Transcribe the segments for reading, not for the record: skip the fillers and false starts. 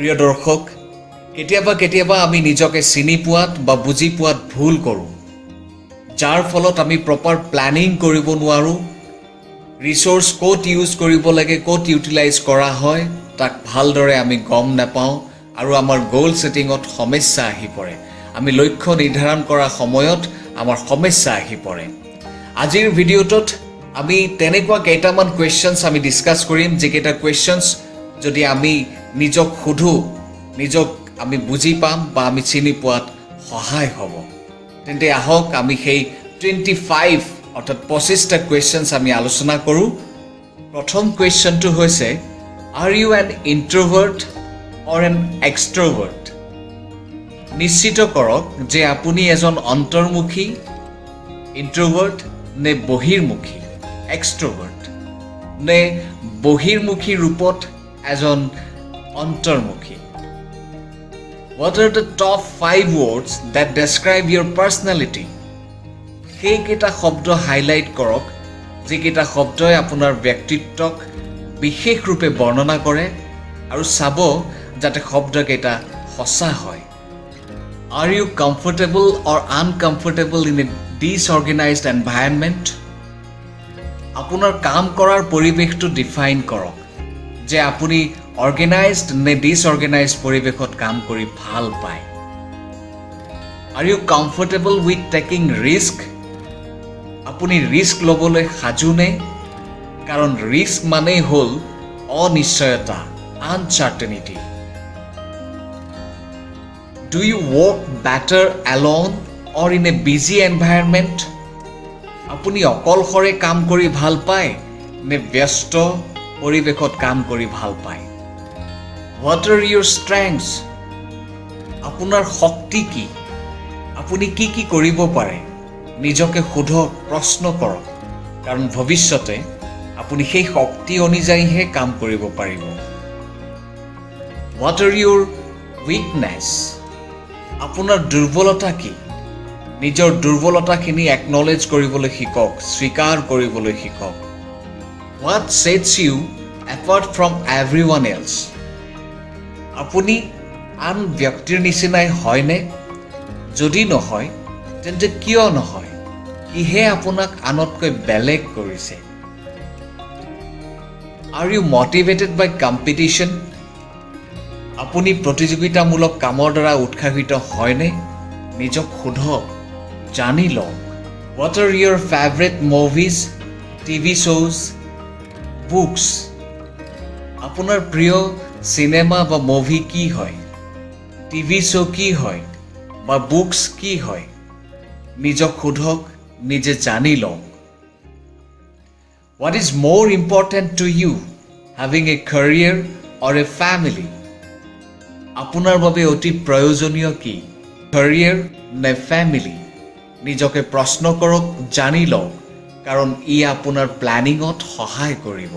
প্ৰিয় দৰ্শক, কেতিয়াবা আমি নিজকে চিনি পোৱাত বা বুজি পোৱাত ভুল কৰোঁ, যাৰ ফলত আমি প্ৰপাৰ প্লেনিং কৰিব নোৱাৰোঁ, ৰিচোৰ্চ ক'ত ইউজ কৰিব লাগে, ক'ত ইউটিলাইজ কৰা হয় তাক ভালদৰে আমি গম নাপাওঁ আৰু আমাৰ গ'ল ছেটিঙত সমস্যা আহি পৰে। আমি লক্ষ্য নিৰ্ধাৰণ কৰা সময়ত আমাৰ সমস্যা আহি পৰে। আজিৰ ভিডিঅ'টোত আমি তেনেকুৱা কেইটামান কুৱেশ্যনছ আমি ডিছকাছ কৰিম, যিকেইটা কুৱেশ্যনছ যদি আমি নিজক সোধোঁ, নিজক আমি বুজি পাম বা আমি চিনি পোৱাত সহায় হ'ব। তেন্তে আহক আমি সেই 25 অৰ্থাৎ 25টা কুৱেশ্যনছ আমি আলোচনা কৰোঁ। প্ৰথম কুৱেশ্যনটো হৈছে, আৰ ইউ এন ইণ্ট্ৰভাৰ্ট অৰ এন এক্সট্ৰভাৰ্ট? নিশ্চিত কৰক যে আপুনি এজন অন্তৰ্মুখী ইণ্ট্ৰভাৰ্ট নে বহিৰ্মুখী এক্সট্ৰভাৰ্ট, নে বহিৰ্মুখী ৰূপত এজন অন্তৰ্মুখী। What are the top 5 words that describe your personality? সেইকেইটা শব্দ হাইলাইট কৰক, যিকেইটা শব্দই আপোনাৰ ব্যক্তিত্বক বিশেষ ৰূপে বৰ্ণনা কৰে, আৰু চাব যাতে শব্দকেইটা সঁচা হয়। Are you comfortable or uncomfortable in a disorganized environment? আপোনাৰ কাম কৰাৰ পৰিৱেশটো ডিফাইন কৰক, যে আপুনি অৰ্গেনাইজড নে ডিছঅৰ্গেনাইজড পৰিৱেশত কাম কৰি ভাল পায়। Are you comfortable with taking risk? আপুনি ৰিস্ক ল'বলৈ সাজুনে? কাৰণ ৰিস্ক মানেই হ'ল অনিশ্চয়তা, আনচাৰ্টেনিটি। Do you work better alone or in a busy environment? আপুনি অকলশৰে কাম কৰি ভাল পায় নে ব্যস্ত পৰিৱেশত কাম কৰি ভাল পায়? What are your strengths? আপোনাৰ শক্তি কি? আপুনি কি কি কৰিব পাৰে? নিজকে সোধক, প্ৰশ্ন কৰক, কাৰণ ভৱিষ্যতে আপুনি সেই শক্তি অনুযায়ীহে কাম কৰিব পাৰিব। What are your weakness? আপোনাৰ দুৰ্বলতা কি? নিজৰ দুৰ্বলতাখিনি একনলেজ কৰিবলৈ শিকক, স্বীকাৰ কৰিবলৈ শিকক। What sets you apart from everyone else? আপুনি আন ব্যক্তিৰ নিচিনাই হয়নে? যদি নহয়, তেন্তে কিয় নহয়? কিহে আপোনাক আনতকৈ বেলেগ কৰিছে? Are you motivated by competition? আপুনি প্ৰতিযোগিতামূলক কামৰ দ্বাৰা উৎসাহিত হয়নে? নিজক সোধক, জানি লওক। What are your favorite movies, TV shows, books? আপোনাৰ প্ৰিয় চিনেমা বা মুভি কি হয়? টিভি শ্ব' কি হয়? বা বুকছ কি হয়? নিজক সোধক, নিজে জানি লওক। What is more important to you, having a career or a family? আপোনাৰ বাবে অতি প্ৰয়োজনীয় কি? career নে family? নিজকে প্ৰশ্ন কৰক, জানি লওক, কাৰণ ই আপোনাৰ প্লেনিঙত সহায় কৰিব।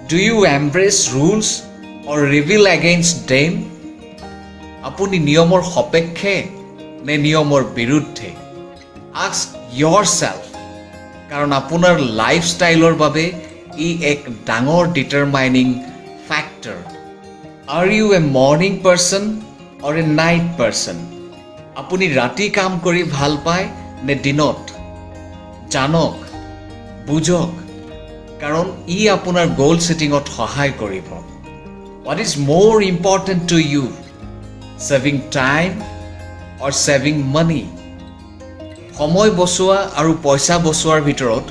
Do you embrace rules or rebel against them? আপুনি নিয়মৰ সপক্ষে নে নিয়মৰ বিৰুদ্ধে? Ask yourself, কাৰণ আপোনাৰ লাইফষ্টাইলৰ বাবে ই এক ডাঙৰ ডিটাৰমাইনিং factor. Are you a morning person or a night person? আপুনি ৰাতি কাম কৰি ভাল পায় নে দিনত? জানক, বুজক, কাৰণ ই আপোনাৰ গ'ল ছেটিঙত সহায় কৰিব। What is more important to you, saving time or saving money? সময় বচোৱা আৰু পইচা বচোৱাৰ ভিতৰত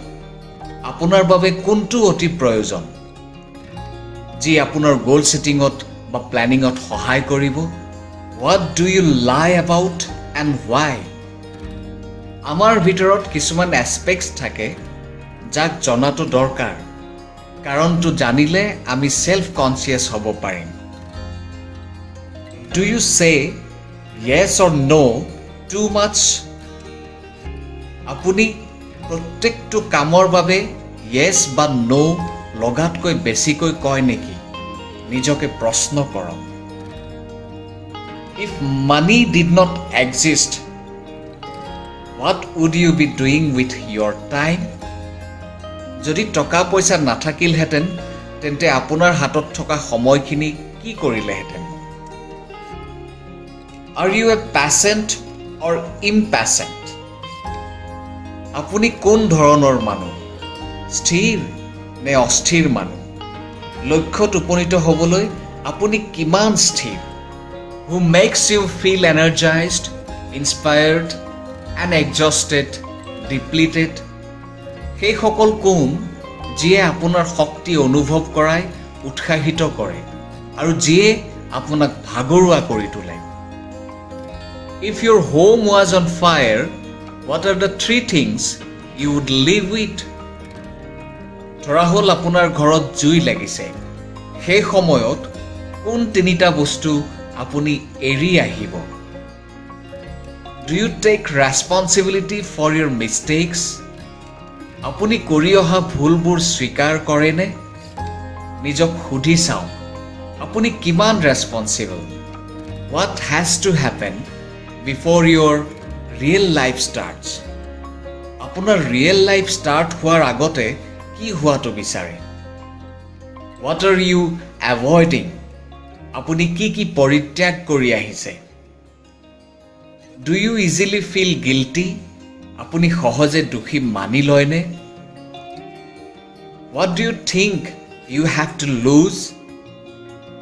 আপোনাৰ বাবে কোনটো অতি প্ৰয়োজন, যি আপোনাৰ গ'ল ছেটিঙত বা প্লেনিঙত সহায় কৰিব? What do you lie about and why? আমাৰ ভিতৰত কিছুমান এছপেক্টছ থাকে যাক জনাটো দৰকাৰ, কাৰণটো জানিলে আমি সেলফ কনচিয়াছ হ'ব পাৰিম। Do you say yes or no too much? আপুনি প্ৰত্যেকটো কামৰ বাবে yes বা no লগাতকৈ বেছিকৈ কয় নেকি? নিজকে প্ৰশ্ন কৰক। If money did not exist, what would you be doing with your time? যদি টকা পইচা নাথাকিলহেঁতেন তেন্তে আপোনাৰ হাতত থকা সময়খিনি কি কৰিলেহেঁতেন? Are you a patient or impatient? আপুনি কোন ধৰণৰ মানুহ? স্থিৰ নে অস্থিৰ মানুহ? লক্ষ্যত উপনীত হ'বলৈ আপুনি কিমান স্থিৰ? Who makes you feel energized, inspired and exhausted, depleted? সেই সকল কোন যিয়ে আপোনাৰ শক্তি অনুভৱ কৰায়, উৎসাহিত কৰে আৰু যিয়ে আপোনাক ভাগৰুৱা কৰি তোলে? If your home was on fire, what are the 3 things you would live with? ধৰা হ'ল আপোনাৰ ঘৰত জুই লাগিছে। সেই সময়ত কোন 3টা বস্তু আপুনি এৰি আহিব? Do you take responsibility for your mistakes? আপুনি কৰি অহা ভুলবোৰ স্বীকাৰ কৰেনে? নিজক সুধি চাওক, আপুনি কিমান ৰেছপন্সিবল? What has to happen before your real life starts? আপোনাৰ ৰিয়েল লাইফ ষ্টাৰ্ট হোৱাৰ আগতে কি হোৱাটো বিচাৰে? What are you avoiding? আপুনি কি পৰিত্যাগ কৰি আহিছে? Do you easily feel guilty? আপুনি সহজে দোষী মানি লয়নে? What do you think you have to lose?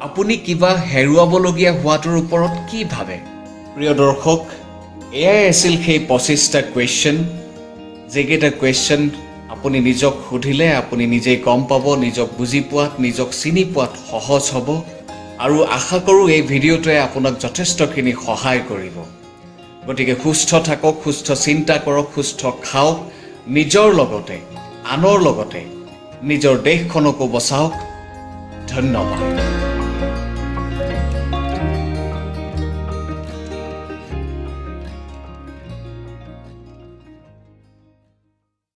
আপুনি কিবা হেৰুৱাবলগীয়া হোৱাটোৰ ওপৰত কি ভাবে? প্ৰিয় দৰ্শক, এয়াই আছিল সেই 25টা কুৱেশ্যন, যিকেইটা কুৱেশ্যন আপুনি নিজক সুধিলে আপুনি নিজেই গম পাব, নিজক বুজি পোৱাত, নিজক চিনি পোৱাত সহজ হ'ব। আৰু আশা কৰোঁ এই ভিডিঅ'টোৱে আপোনাক যথেষ্টখিনি সহায় কৰিব। গতিকে সুস্থ থাকক, সুস্থ চিন্তা কৰক, সুস্থ খাওক, নিজৰ লগতে আনৰ লগতে নিজৰ দেশখনকো বচাওক। ধন্যবাদ।